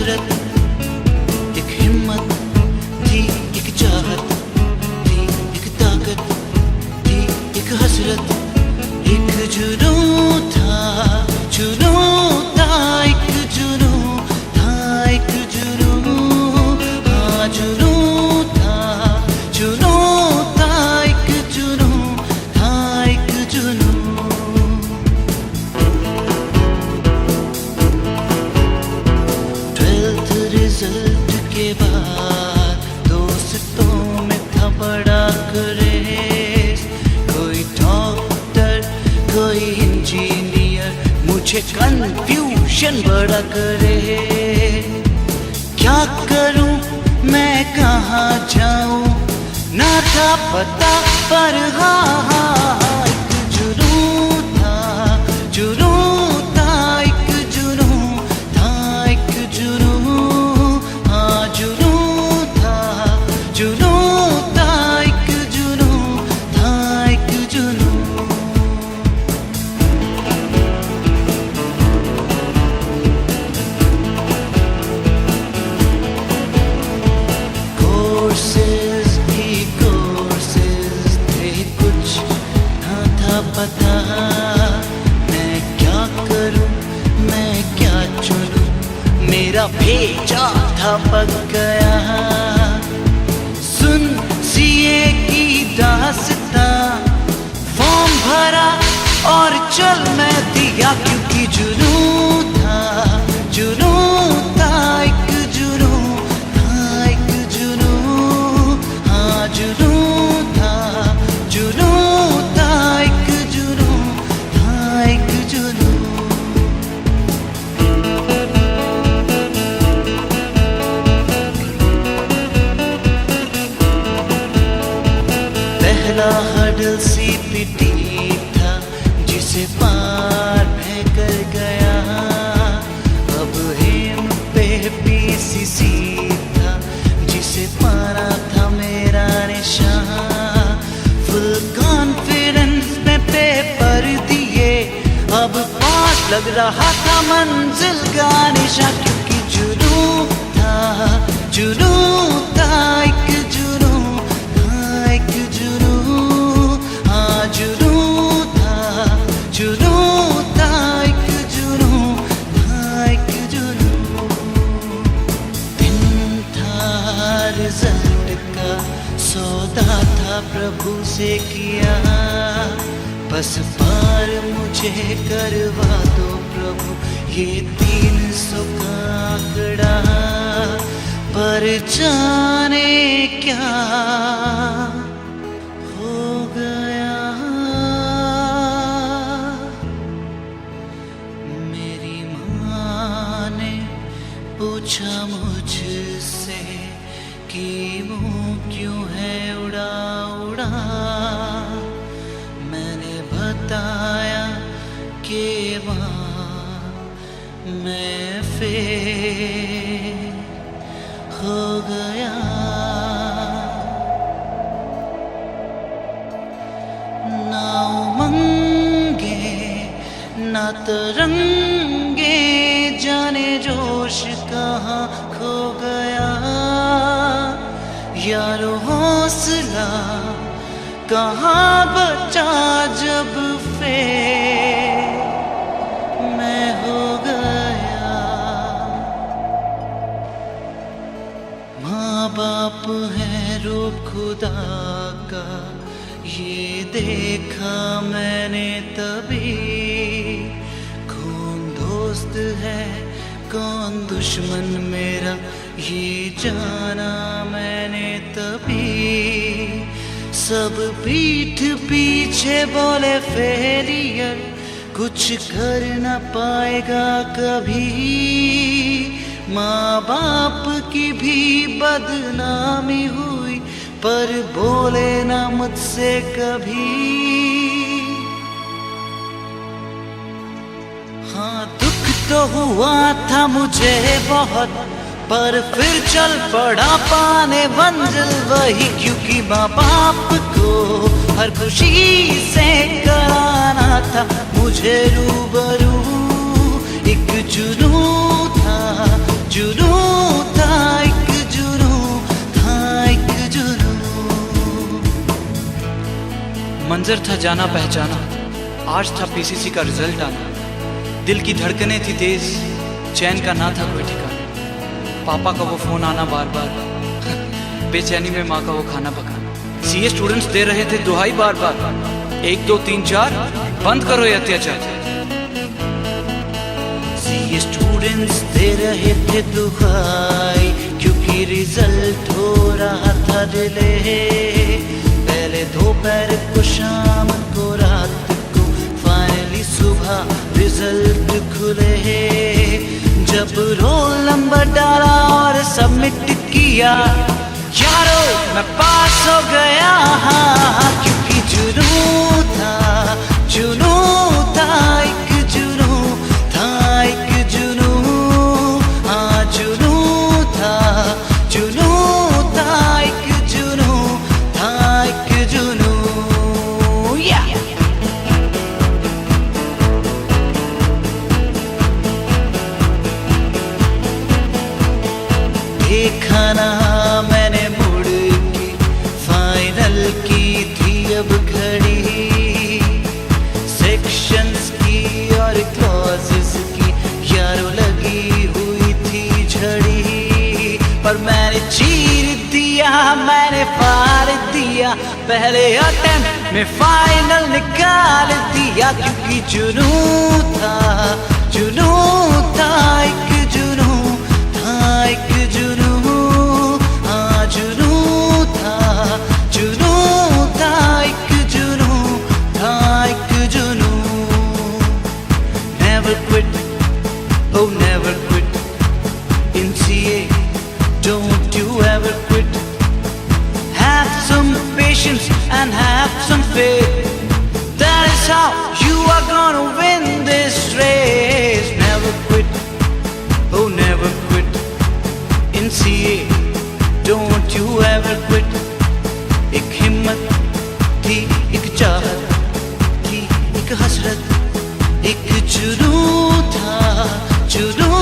नफरत, एक हिम्मत थी, एक चाहत थी, एक ताकत थी, एक हसरत, एक जुनून था, जुनून था, एक जुनून था, एक जुनून, हाँ जुनून था, जुनून था, एक जुनून था, एक जुनून। 12th रिजल्ट के बाद दोस्तों में था बड़ा क्रेज, कोई डॉक्टर कोई इंजीनियर, मुझे कंफ्यूजन बड़ा करे। क्या करूं मैं कहाँ जाऊं, ना था पता पर हाँ एक जुनून था, जुनून था, एक जुनून था, एक जुनून, हाँ जुनून था, जुनून था, एक जुनून था, एक जुनून। कोर्सेज ही कोर्सेज थे, कुछ ना था पता, मैं क्या करूं, मैं क्या चुनूं, मेरा भेजा था पक गया। सुन सीए की दास्तां, फॉर्म भरा और चल मैं दिया, क्योंकि जुनून था, जुनून था, एक जुनून था, एक जुनून, हाँ जुनून था, जुनून था, एक जुनून था, एक जुनून। पहला हर्डल सीपीटी था, जिसे पार मैं कर गया। अब एम पे पीसीसी था, जिसे पाना था मेरा निशान। फुल कॉन्फिडेंस में पेपर दिए, अब पास लग रहा था मंजिल का निशा, क्योंकि जुनून था, जुनून था, एक जुनून था, एक जुनून, हाँ जुनून था, जुनून था, एक जुनून था, एक जुनून। दिन था रिजल्ट का, सौदा था प्रभु से किया, बस पार मुझे करवा दो प्रभु ये 300 का आंकड़ा। पर जाने क्या हो गया, मेरी माँ ने पूछा मुझसे कि मुँह क्यों है उड़ा उड़ा। मैंने बताया कि माँ मैं फेल हो गया। ना उमंगे ना तरंगे, जाने जोश कहाँ खो गया। यारो हौसला कहाँ बचा जब फेल मैं हो गया। माँ बाप है रूप खुदा का, ये देखा मैंने तभी। कौन दोस्त है कौन दुश्मन मेरा, ये जाना मैंने तभी। सब पीठ पीछे बोले फेलियर, कुछ कर न पाएगा कभी। माँ बाप की भी बदनामी हुई, पर बोले ना मुझसे कभी। हाँ दुख तो हुआ था मुझे बहुत, पर फिर चल पड़ा पाने मंजिल वही। क्योंकि माँ बाप को हर खुशी से कराना था मुझे रूबरू। एक जुनून था, जुनून मंजर था जाना पहचाना, आज था पीसीसी का रिजल्ट आना। दिल की धड़कनें थी तेज, चैन का ना था कोई ठिकाना। पापा का वो फोन आना बार बार, बेचैनी में माँ का वो खाना पकाना। सीए स्टूडेंट्स दे रहे थे दुहाई बार बार, 1 2 3 4 बंद करो ये अत्याचार। सीए स्टूडेंट्स दे रहे थे दुहाई, क्योंकि रिजल्ट हो रहा था डिले। पहले दोपहर को, शाम को, रात को, फाइनली सुबह रिजल्ट खुले। जब रोल नंबर डाला और सबमिट किया, यारो मैं पास हो गया। क्योंकि जुनून था, जुनून था, एक जुनून था, एक जुनून। हाँ जुनून था, जुनून था, एक जुनून था, एक जुनून। देखा ना मैंने मुड़ के, फाइनल की थी अब घड़ी। सेक्शंस की और क्लॉजेस की यारों लगी हुई थी झड़ी। पर मैंने चीर दिया, मैंने फाड़ दिया, पहले अटेम्प्ट में फाइनल निकाल दिया। क्योंकि जुनून था, जुनून था, एक जुनून था, एक जुनून। हाँ जुनून था, जुनून था, एक जुनून था, एक जुनून। Never quit, oh never quit in CA, don't you ever quit. Have some patience and have some faith, that is how you are gonna win this race. Never quit, oh never quit in CA, don't you ever quit. एक हिम्मत थी, एक चाहत थी, एक हसरत, एक जुनून था, जुनून।